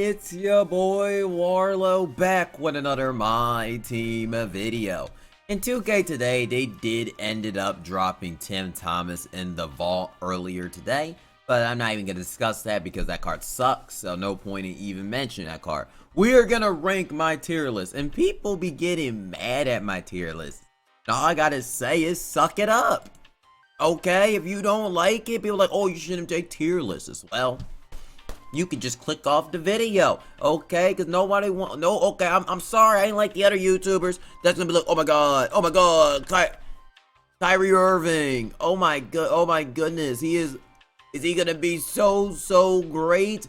It's your boy Warlow back with another My Team video. In 2K today, they ended up dropping Tim Thomas in the vault earlier today, but I'm not even going to discuss that because that card sucks, so no point in even mentioning that card. We're going to rank my tier list, and people be getting mad at my tier list. All I gotta say is suck it up. Okay, if you don't like it, people are like, oh, you shouldn't take tier lists. Well, you can just click off the video, okay? Because nobody okay, I'm sorry, I ain't like the other YouTubers that's gonna be like, oh my god, Kyrie Irving, oh my goodness, is he gonna be so great?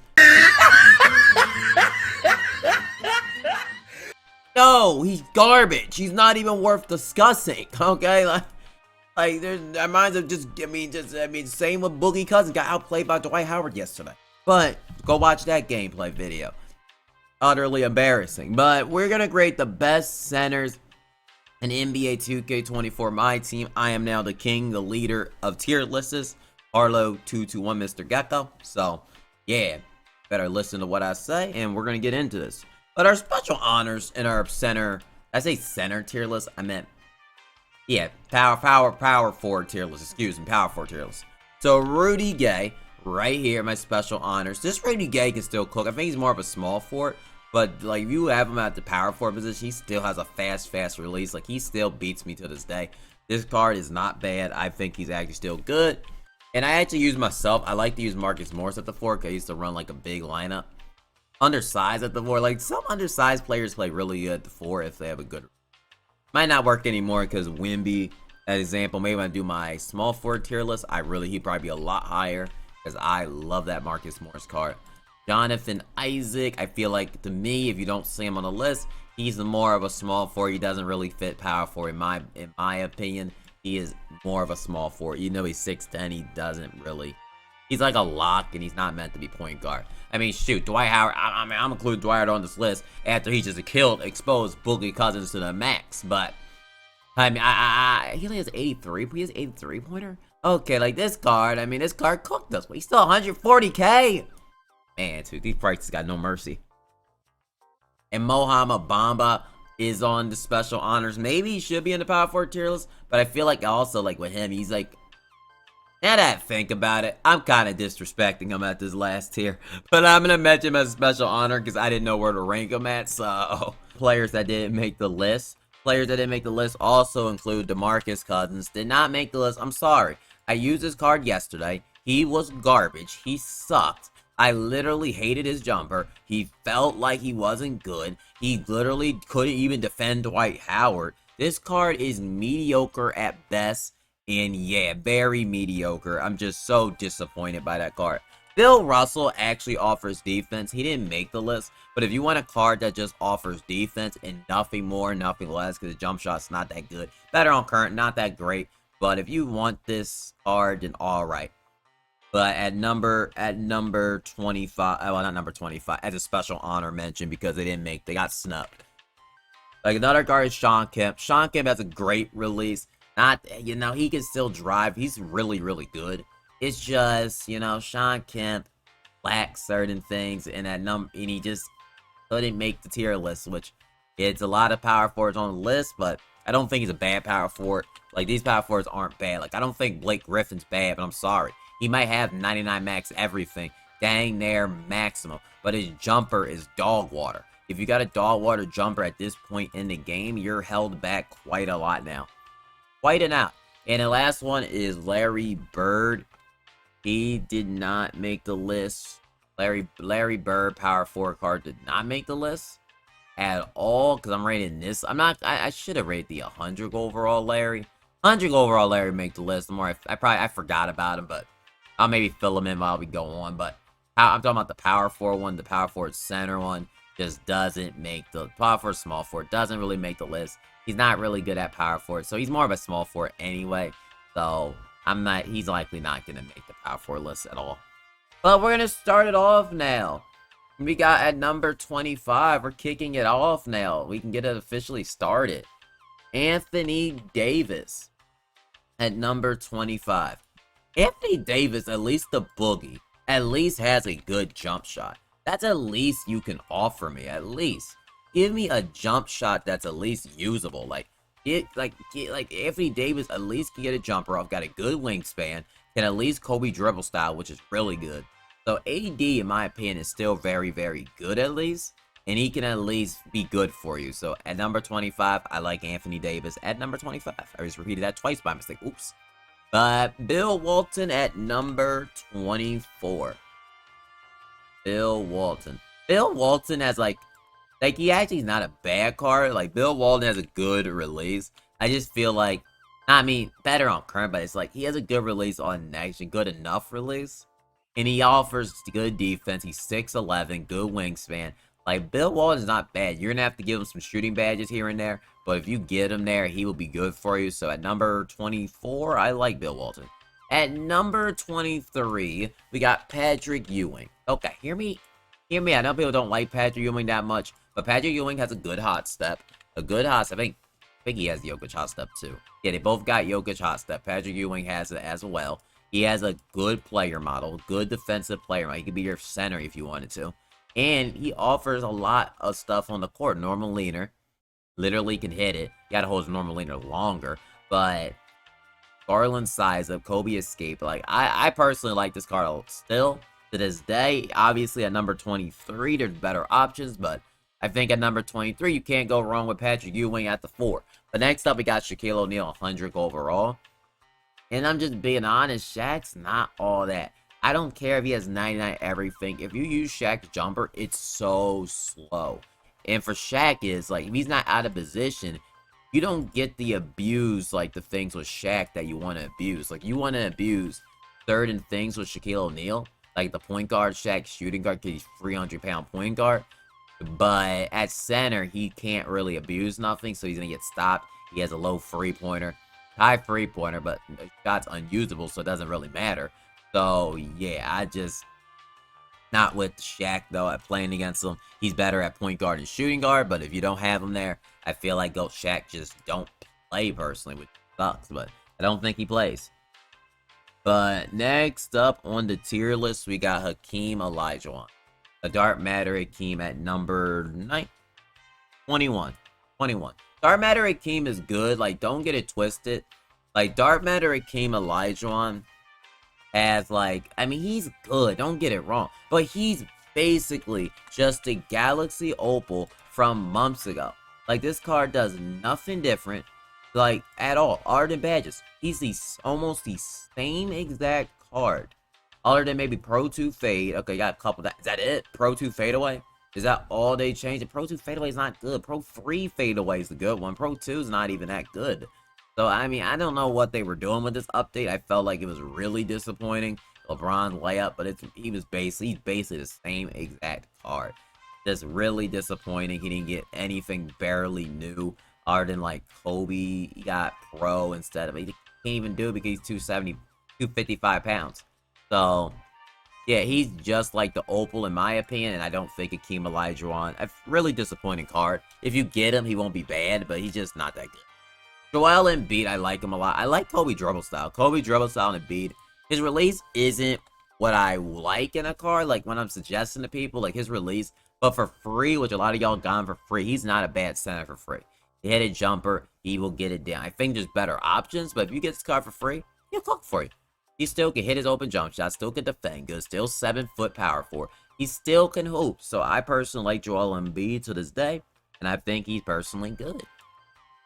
No, he's garbage. He's not even worth discussing, okay? Like there's, that reminds of same with Boogie Cousins, got outplayed by Dwight Howard yesterday. But go watch that gameplay video. Utterly embarrassing. But we're gonna grade the best centers in NBA 2K24 MyTeam. I am now the king, the leader of tier lists. Arlo221 Mr. Gecko. So yeah, better listen to what I say, and we're gonna get into this. But our special honors in our center, I say center tier list, I meant power forward tier list. Excuse me, power forward tier list. So Rudy Gay. Right here, my special honors. This Rudy Gay can still cook. I think he's more of a small forward, but like if you have him at the power forward position, he still has a fast release. Like he still beats me to this day. This card is not bad. I think he's actually still good. And I actually use myself. I like to use Marcus Morris at the 4 because I used to run like a big lineup. Undersized at the 4. Like some undersized players play really good at the 4 if they have a good. Might not work anymore because Wimby, as example, maybe when I do my small forward tier list, he'd probably be a lot higher. Because I love that Marcus Morris card. Jonathan Isaac, I feel like to me, if you don't see him on the list, he's more of a small forward. He doesn't really fit power forward in my opinion. He is more of a small forward. You know he's 6'10", he doesn't really. He's like a lock, and he's not meant to be point guard. I mean, shoot, Dwight Howard. I'm including Dwight Howard on this list after he just exposed Boogie Cousins to the max. But I mean, he only has 83. He has 83 pointer. Okay, like this card, I mean, this card cooked us, but he's still 140k. Man, dude, these prices got no mercy. And Mohamed Bamba is on the special honors. Maybe he should be in the power forward tier list, but I feel like also, like with him, he's like, now that I think about it, I'm kind of disrespecting him at this last tier. But I'm going to mention him as a special honor because I didn't know where to rank him at, so. Players that didn't make the list. Players that didn't make the list also include DeMarcus Cousins. Did not make the list. I'm sorry. I used his card yesterday. He was garbage. He sucked. I literally hated his jumper. He felt like he wasn't good. He literally couldn't even defend Dwight Howard. This card is mediocre at best. And yeah, very mediocre. I'm just so disappointed by that card. Bill Russell actually offers defense. He didn't make the list. But if you want a card that just offers defense and nothing more, nothing less, because the jump shot's not that good. Better on current, not that great. But if you want this card, then alright. But at number 25, well, not number 25, as a special honor mention because they got snubbed. Like another card is Sean Kemp. Sean Kemp has a great release. He can still drive. He's really good. It's just, Sean Kemp lacks certain things in that and he just couldn't make the tier list, which it's a lot of power forwards on the list, but I don't think he's a bad power forward. Like, these power forwards aren't bad. Like, I don't think Blake Griffin's bad, but I'm sorry. He might have 99 max everything. Dang near maximum. But his jumper is dog water. If you got a dog water jumper at this point in the game, you're held back quite a lot now. Quite an out. And the last one is Larry Bird. He did not make the list. Larry Bird power forward card did not make the list at all, because I'm rating this. I should have rated the 100 overall Larry. 100 overall Larry make the list. The more I forgot about him, but I'll maybe fill him in while we go on. But I'm talking about the power forward one, the power forward center one. Just doesn't make the power forward small forward. Doesn't really make the list. He's not really good at power forward, so he's more of a small forward anyway. So he's likely not gonna make the power forward list at all. But we're gonna start it off now. We got at number 25. We're kicking it off now. We can get it officially started. Anthony Davis at number 25. Anthony Davis, at least the boogie, at least has a good jump shot. That's at least you can offer me. At least give me a jump shot that's at least usable. Like get Anthony Davis at least can get a jumper off. Got a good wingspan. Can at least Kobe dribble style, which is really good. So AD, in my opinion, is still very, very good at least. And he can at least be good for you. So at number 25, I like Anthony Davis. At number 25, I just repeated that twice by mistake. Oops. But Bill Walton at number 24. Bill Walton. Bill Walton has like he actually is not a bad card. Like Bill Walton has a good release. I just feel like, I mean, better on current, but it's like he has a good release on next gen, good enough release. And he offers good defense. He's 6'11", good wingspan. Like, Bill Walton is not bad. You're going to have to give him some shooting badges here and there. But if you get him there, he will be good for you. So, at number 24, I like Bill Walton. At number 23, we got Patrick Ewing. Okay, hear me. Hear me. I know people don't like Patrick Ewing that much. But Patrick Ewing has a good hot step. A good hot step. I think he has the Jokic hot step, too. Yeah, they both got Jokic hot step. Patrick Ewing has it as well. He has a good player model, good defensive player model. He could be your center if you wanted to. And he offers a lot of stuff on the court. Normal leaner. Literally can hit it. You gotta hold his normal leaner longer. But Garland size up, Kobe escape. Like, I personally like this card still to this day. Obviously, at number 23, there's better options. But I think at number 23, you can't go wrong with Patrick Ewing at the 4. But next up, we got Shaquille O'Neal, 100 overall. And I'm just being honest, Shaq's not all that. I don't care if he has 99 everything. If you use Shaq's jumper, it's so slow. And for Shaq is, like, if he's not out of position, you don't get the abuse, like, the things with Shaq that you want to abuse. Like, you want to abuse certain things with Shaquille O'Neal. Like, the point guard, Shaq shooting guard, because he's 300-pound point guard. But at center, he can't really abuse nothing, so he's going to get stopped. He has a low three-pointer. High three-pointer, but the shot's unusable, so it doesn't really matter. So, yeah, I just... Not with Shaq, though, at playing against him. He's better at point guard and shooting guard, but if you don't have him there, I feel like Shaq just don't play personally, which sucks, but I don't think he plays. But next up on the tier list, we got Hakeem Olajuwon. A Dark Matter Hakeem at number 21. Dark Matter Hakeem is good. Like, don't get it twisted. Like, Dark Matter Hakeem Olajuwon has, like, I mean, he's good. Don't get it wrong. But he's basically just a Galaxy Opal from months ago. Like, this card does nothing different, like, at all. Other than badges. He's almost the same exact card. Other than maybe Pro 2 Fade. Okay, got a couple of that. Is that it? Pro 2 Fadeaway? Is that all they changed? The Pro 2 Fadeaway is not good. Pro 3 Fadeaway is the good one. Pro 2 is not even that good. So, I mean, I don't know what they were doing with this update. I felt like it was really disappointing. LeBron layup, but he's basically the same exact card. Just really disappointing. He didn't get anything barely new other than, like, Kobe. He got Pro instead of it. He can't even do it because he's 255 pounds. So, yeah, he's just like the Opal in my opinion, and I don't think Hakeem Olajuwon. A really disappointing card. If you get him, he won't be bad, but he's just not that good. Joel Embiid, I like him a lot. I like Kobe dribble style. Kobe dribble style and Embiid. His release isn't what I like in a card, like when I'm suggesting to people, like his release. But for free, which a lot of y'all got him for free, he's not a bad center for free. He hit a jumper, he will get it down. I think there's better options, but if you get this card for free, he'll cook for you. He still can hit his open jump shot, still can defend good, still 7-foot power forward. He still can hoop. So I personally like Joel Embiid to this day, and I think he's personally good.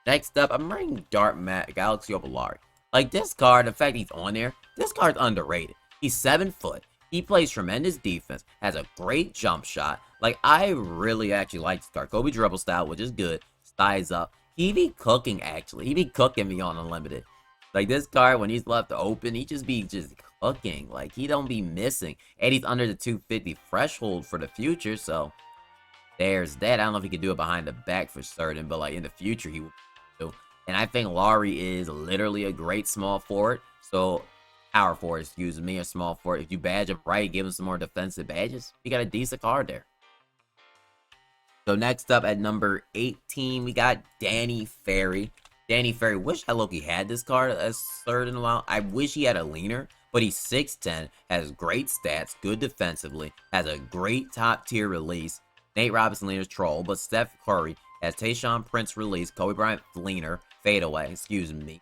Next up, I'm running Dark Galaxy Opal Larry. Like, this card, the fact he's on there, this card's underrated. He's 7 foot. He plays tremendous defense, has a great jump shot. Like, I really actually like this card. Kobe dribble style, which is good. Size up. He be cooking, actually. He be cooking me on Unlimited. Like, this card, when he's left open, he just be cooking. Like, he don't be missing. And he's under the 250 threshold for the future, so there's that. I don't know if he can do it behind the back for certain, but, like, in the future, he will. And I think Laurie is literally a great small forward. So, power forward, excuse me, a small forward. If you badge him right, give him some more defensive badges, you got a decent card there. So, next up at number 18, we got Danny Ferry. Danny Ferry, wish I low-key had this card a certain amount. I wish he had a leaner. but he's 6'10", has great stats, good defensively, has a great top tier release. Nate Robinson leaner's troll, but Steph Curry has Tayshaun Prince release, Kobe Bryant leaner, fadeaway, excuse me.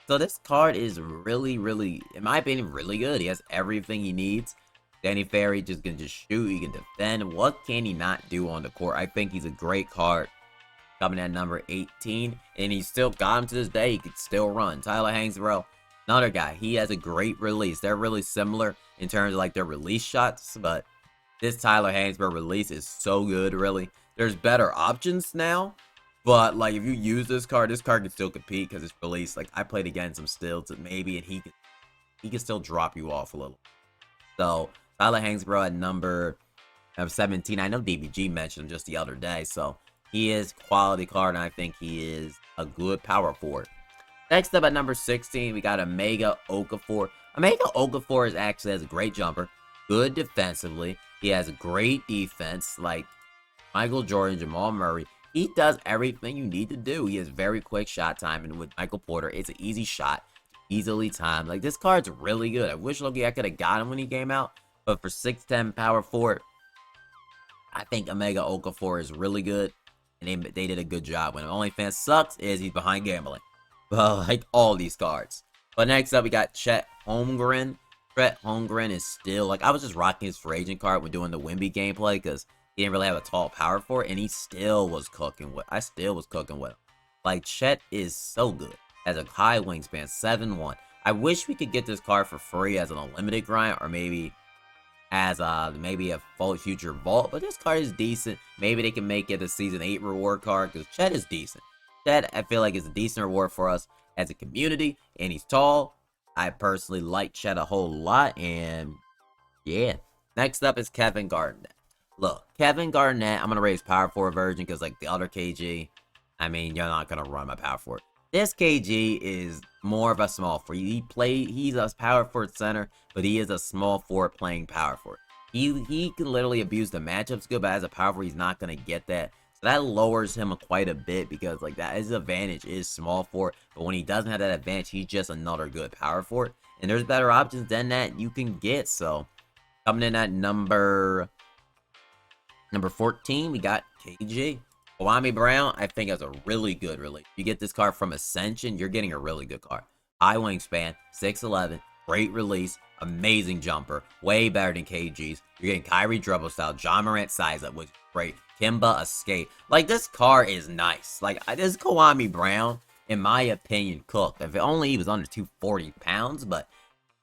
So this card is really, in my opinion, really good. He has everything he needs. Danny Ferry just can just shoot, he can defend. What can he not do on the court? I think he's a great card. Coming at number 18, and he still got him to this day. He could still run. Tyler Hansbrough, another guy. He has a great release. They're really similar in terms of like their release shots, but this Tyler Hansbrough release is so good, really. There's better options now, but like if you use this card can still compete because it's release. Like I played against him still to maybe, and he can still drop you off a little. So Tyler Hansbrough at number 17. I know DBG mentioned him just the other day, so he is quality card, and I think he is a good power forward. Next up at number 16, we got Emeka Okafor. Emeka Okafor is actually has a great jumper, good defensively. He has great defense, like Michael Jordan, Jamal Murray. He does everything you need to do. He has very quick shot time, and with Michael Porter, it's an easy shot, easily timed. Like this card's really good. I wish Loki I could have got him when he came out, but for 6'10" power forward, I think Emeka Okafor is really good. And they did a good job. When OnlyFans sucks is he's behind gambling. Well, like all these cards. But next up, we got Chet Holmgren. Chet Holmgren is still, like, I was just rocking his free agent card when doing the Wemby gameplay because he didn't really have a tall power for it, and he still was cooking with. I still was cooking with him. Like, Chet is so good. Has a high wingspan, 7'1". I wish we could get this card for free as an unlimited grind, or maybe as maybe a future vault, but this card is decent. Maybe they can make it a season 8 reward card because Chet is decent. Chet, I feel like, is a decent reward for us as a community, and he's tall. I personally like Chet a whole lot, and yeah. Next up is Kevin Garnett. Look, Kevin Garnett, I'm gonna raise power forward version because like the other KG, I mean, you're not gonna run my power forward. This KG is more of a small forward. He's a power forward center, but he is a small forward playing power forward. He can literally abuse the matchups good, but as a power forward, he's not gonna get that. So that lowers him quite a bit because like that his advantage is small forward, but when he doesn't have that advantage, he's just another good power forward. And there's better options than that you can get. So coming in at number 14, we got KG. Kwame Brown, I think, has a really good release. You get this card from Ascension, you're getting a really good card. High wingspan, 6'11", great release, amazing jumper, way better than KG's. You're getting Kyrie dribble style, John Morant size up, which is great. Kimba escape. Like, this card is nice. Like, this Kwame Brown, in my opinion, cooked. If only he was under 240 pounds, but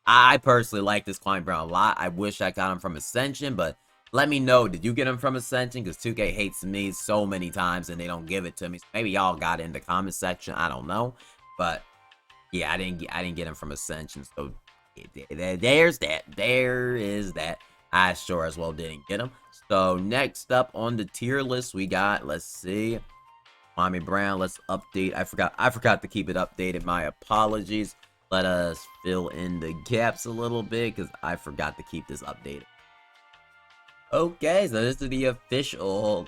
I personally like this Kwame Brown a lot. I wish I got him from Ascension, but let me know, did you get him from Ascension? Because 2K hates me so many times and they don't give it to me. So maybe y'all got it in the comment section. I don't know. But yeah, I didn't get him from Ascension. So there's that. There is that. I sure as well didn't get him. So next up on the tier list, we got, let's see, Kwame Brown. Let's update. I forgot to keep it updated. My apologies. Let us fill in the gaps a little bit because I forgot to keep this updated. Okay, so this is the official,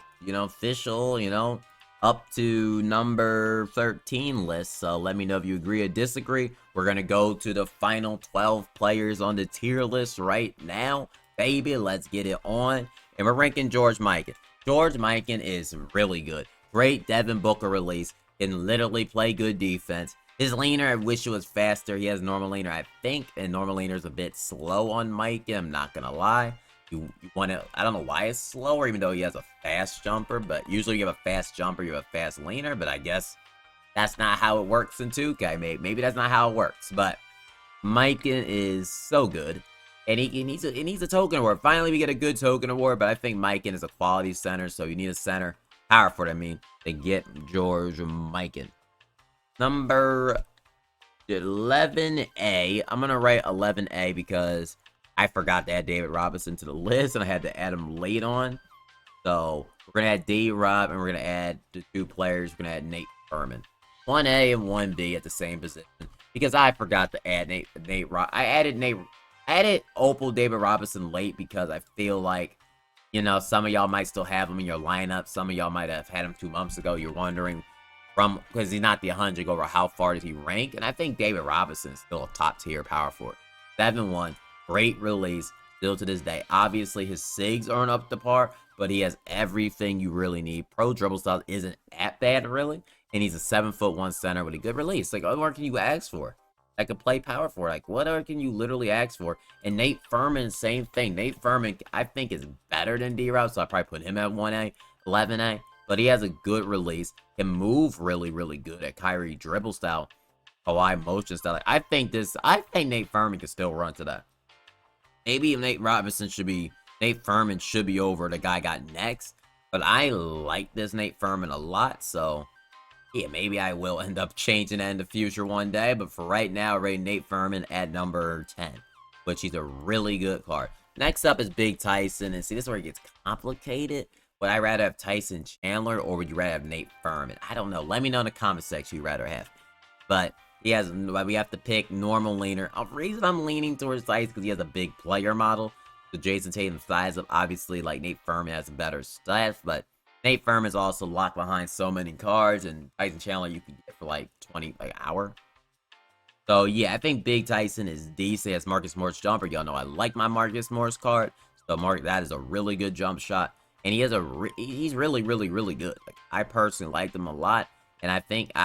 up to number 13 list. So let me know if you agree or disagree. We're going to go to the final 12 players on the tier list right now. Baby, let's get it on. And we're ranking George Mikan. George Mikan is really good. Great Devin Booker release. Can literally play good defense. His leaner, I wish it was faster. He has normal leaner, I think. And normal leaner is a bit slow on Mikan. I'm not going to lie. You want to, I don't know why it's slower, even though he has a fast jumper, but usually you have a fast jumper, you have a fast leaner, but I guess that's not how it works in 2K. Maybe that's not how it works, but Mikan is so good, and he needs a token award. Finally, we get a good token award, but I think Mikan is a quality center, so you need a center, power forward, to get George Mikan. Number 11A, I'm going to write 11A because I forgot to add David Robinson to the list, and I had to add him late on. So we're going to add D-Rob, and we're going to add the 2 players. We're going to add Nate Furman. 1A and 1B at the same position. Because I forgot to add Nate Rob. I added Opal David Robinson late because I feel like, some of y'all might still have him in your lineup. Some of y'all might have had him 2 months ago. You're wondering, because he's not the 100, over how far did he rank? And I think David Robinson is still a top-tier power forward. 7-1. Great release. Still to this day. Obviously, his SIGs aren't up to par, but he has everything you really need. Pro dribble style isn't that bad, really. And he's a 7'1" center with a good release. Like, what more can you ask for? That could play power forward. Like, what more can you literally ask for? And Nate Furman, same thing. Nate Furman, I think, is better than D-Route, so I probably put him at 1A, 11A. But he has a good release. Can move really, really good at Kyrie dribble style. Kawhi motion style. Like, I think Nate Furman can still run to that. Maybe Nate Furman should be over the guy got next. But I like this Nate Furman a lot, so yeah, maybe I will end up changing that in the future one day. But for right now, I rate Nate Furman at number 10, which he's a really good card. Next up is Big Tyson, and see, this is where it gets complicated. Would I rather have Tyson Chandler, or would you rather have Nate Furman? I don't know. Let me know in the comment section who you'd rather have. But we have to pick normal leaner. The reason I'm leaning towards Tyson because he has a big player model. So Jason Tatum's size up. Obviously, like, Nate Furman has a better stats, but Nate Furman is also locked behind so many cards, and Tyson Chandler you can get for like 20 an hour. So yeah, I think Big Tyson is decent as Marcus Morris jumper. Y'all know I like my Marcus Morris card. So that is a really good jump shot, and he's really, really, really good. Like, I personally like him a lot. And I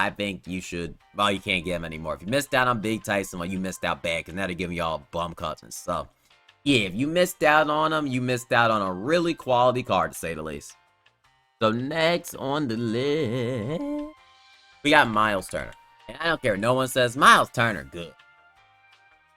think you should, well, you can't get him anymore. If you missed out on Big Tyson, well, you missed out bad, because now they're giving y'all bum cuts and stuff. Yeah, if you missed out on him, you missed out on a really quality card, to say the least. So next on the list, we got Miles Turner. And I don't care, no one says Miles Turner good.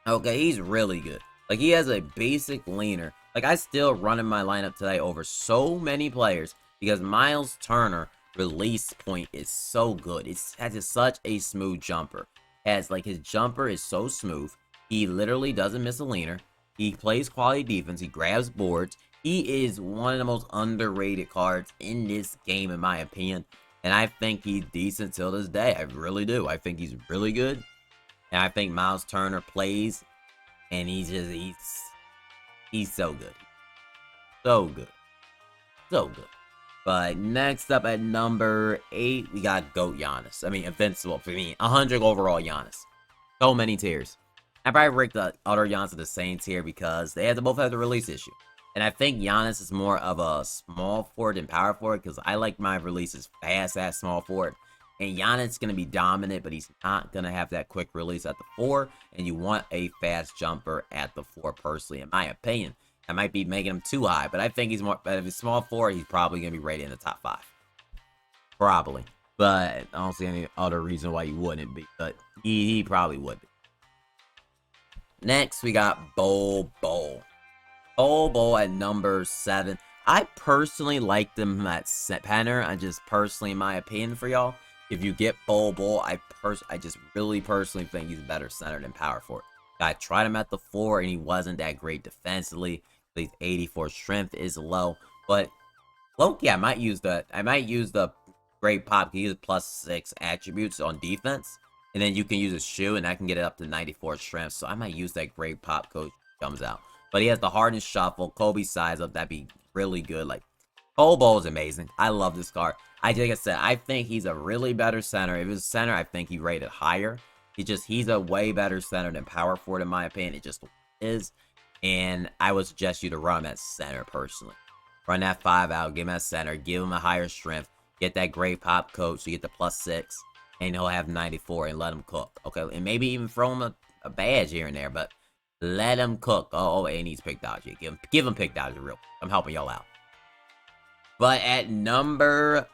Okay, he's really good. Like, he has a basic leaner. Like, I still run in my lineup today over so many players, because Miles Turner release point is so good. It has such a smooth jumper. His jumper is so smooth. He literally doesn't miss a leaner. He plays quality defense. He grabs boards. He is one of the most underrated cards in this game, in my opinion. And I think he's decent till this day. I really do. I think he's really good. And I think Miles Turner plays, and he's so good. So good. So good. But next up at number 8, we got GOAT Giannis. I mean, invincible for me. 100 overall Giannis. So many tiers. I probably rank the other Giannis in the same tier because they both have the release issue. And I think Giannis is more of a small forward than power forward, because I like my releases fast at small forward. And Giannis is going to be dominant, but he's not going to have that quick release at the 4. And you want a fast jumper at the 4, personally, in my opinion. I might be making him too high, but I think he's more, but if he's small forward, he's probably going to be rated in the top 5. Probably. But I don't see any other reason why he wouldn't be, but he probably would be. Next, we got Bol Bol. Bol Bol at number 7. I personally like them at center. I just personally, in my opinion for y'all, if you get Bol Bol, I just really personally think he's better center than power forward. I tried him at the 4, and he wasn't that great defensively. His 84 strength is low, but low-key, I might use the great pop. He uses +6 attributes on defense, and then you can use a shoe, and I can get it up to 94 strength. So I might use that great pop coach comes out. But he has the hardened shuffle, Kobe size up. That'd be really good. Like, Bol Bol is amazing. I love this card. Like I said, I think he's a really better center. If it was center, I think he rated higher. He's a way better center than power forward, in my opinion. It just is. And I would suggest you to run him at center, personally. Run that 5 out, give him at center, give him a higher strength, get that great pop coach, so you get the +6, and he'll have 94, and let him cook. Okay, and maybe even throw him a badge here and there, but let him cook. Oh, and he's pick dodgy. Give him pick dodgy real. I'm helping y'all out. But at number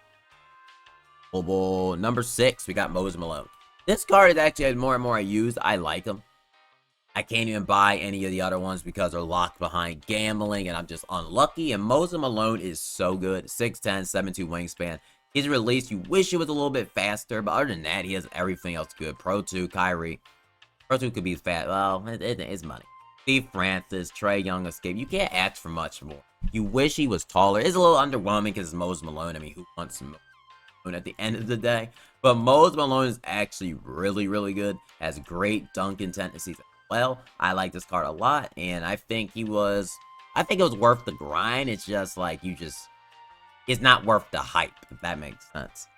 6, we got Moses Malone. This card is actually, the more and more I use, I like him. I can't even buy any of the other ones because they're locked behind gambling, and I'm just unlucky. And Moses Malone is so good. 6'10", 7'2" wingspan. His release, you wish it was a little bit faster, but other than that, he has everything else good. Pro 2, Kyrie. Pro 2 could be fast. Well, it's money. Steve Francis, Trae Young escape. You can't ask for much more. You wish he was taller. It's a little underwhelming because it's Moses Malone. I mean, who wants Moses Malone at the end of the day? But Moses Malone is actually really, really good. Has great dunking tendencies. Well, I like this card a lot, and I think it was worth the grind. It's just like it's not worth the hype, if that makes sense.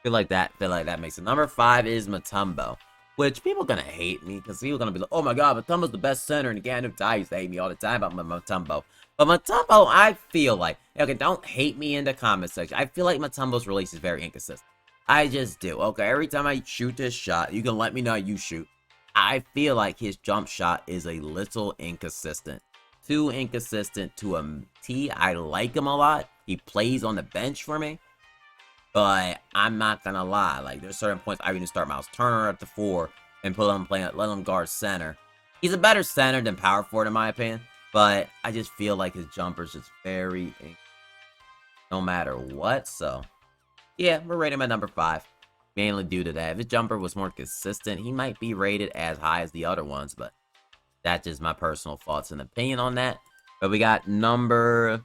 Feel like that makes sense. Number 5 is Mutombo. Which people are gonna hate me because people are gonna be like, "Oh my God, Matumbo's the best center in the game." I used to hate me all the time about Matumbo, but Matumbo, I feel like, okay, don't hate me in the comment section. I feel like Matumbo's release is very inconsistent. I just do. Okay, every time I shoot this shot, you can let me know how you shoot. I feel like his jump shot is a little inconsistent. Too inconsistent to a T. I like him a lot. He plays on the bench for me. But I'm not gonna lie, like there's certain points I even start Miles Turner at the 4 and put him playing, let him guard center. He's a better center than power forward in my opinion, but I just feel like his jumper's just very no matter what. So yeah, we're rating him at number 5, mainly due to that. If his jumper was more consistent, he might be rated as high as the other ones, but that's just my personal thoughts and opinion on that. But we got number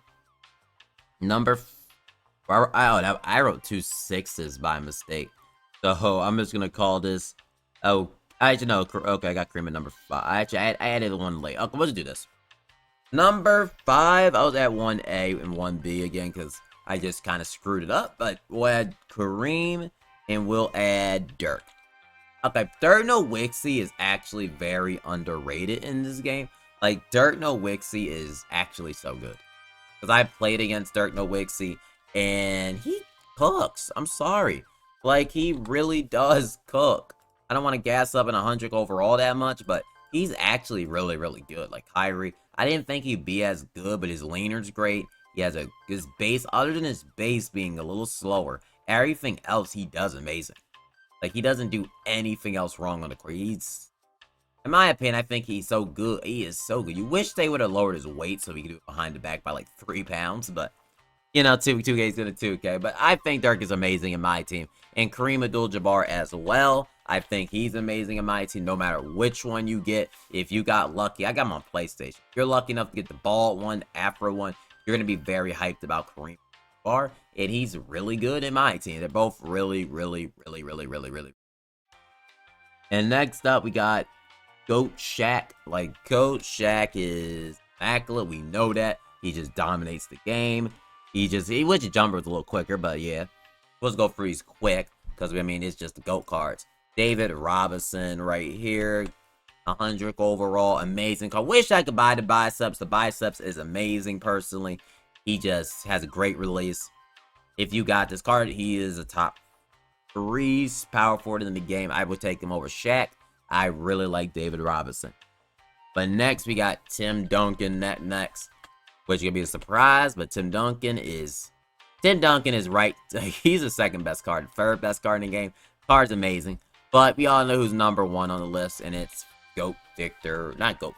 I wrote 2 6s by mistake. So I'm just gonna call this. Oh, I actually know. Okay, I got Kareem at number 5. I added one late. Okay, let's do this. Number 5. I was at 1A and 1B again because I just kind of screwed it up. But we'll add Kareem and we'll add Dirk. Okay, Dirk Nowitzki is actually very underrated in this game. Like Dirk Nowitzki is actually so good because I played against Dirk Nowitzki. And he cooks. I'm sorry. Like, he really does cook. I don't want to gas up in 100 overall that much, but he's actually really, really good. Like, Kyrie, I didn't think he'd be as good, but his leaner's great. He has his base, other than his base being a little slower, everything else he does amazing. Like, he doesn't do anything else wrong on the court. He's, in my opinion, I think he's so good. He is so good. You wish they would have lowered his weight so he could do it behind the back by like 3 pounds, but you know, 2K is gonna 2K, but I think Dirk is amazing in my team. And Kareem Abdul-Jabbar as well. I think he's amazing in my team, no matter which one you get. If you got lucky, I got him on PlayStation. If you're lucky enough to get the bald one, Afro one, you're gonna be very hyped about Kareem Abdul-Jabbar. And he's really good in my team. They're both really. And next up, we got Goat Shaq. Like, Goat Shaq is immaculate. We know that. He just dominates the game. He wish his jumper was a little quicker, but yeah. Let's go freeze quick, because, I mean, it's just the GOAT cards. David Robinson right here. 100 overall. Amazing card. Wish I could buy the biceps. The biceps is amazing, personally. He just has a great release. If you got this card, he is a top 3 power forward in the game. I would take him over Shaq. I really like David Robinson. But next, we got Tim Duncan next. Which could be a surprise, but Tim Duncan is right. He's the second best card, third best card in the game. Card's amazing, but we all know who's number 1 on the list, and it's Victor Wembanyama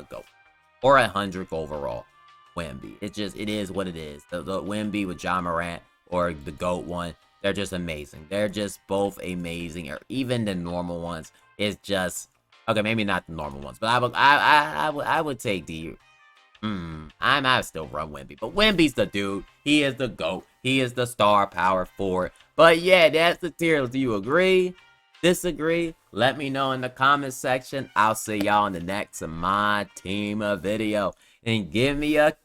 GOAT, or 100 overall Wemby. It is what it is. The Wemby with Ja Morant or the GOAT one, they're just amazing. They're just both amazing, or even the normal ones. It's just. Okay, maybe not the normal ones, but I would take the. I still run Wemby, but Wemby's the dude. He is the GOAT. He is the star power forward. But yeah, that's the tier list. Do you agree? Disagree? Let me know in the comment section. I'll see y'all in the next My Team video, and give me a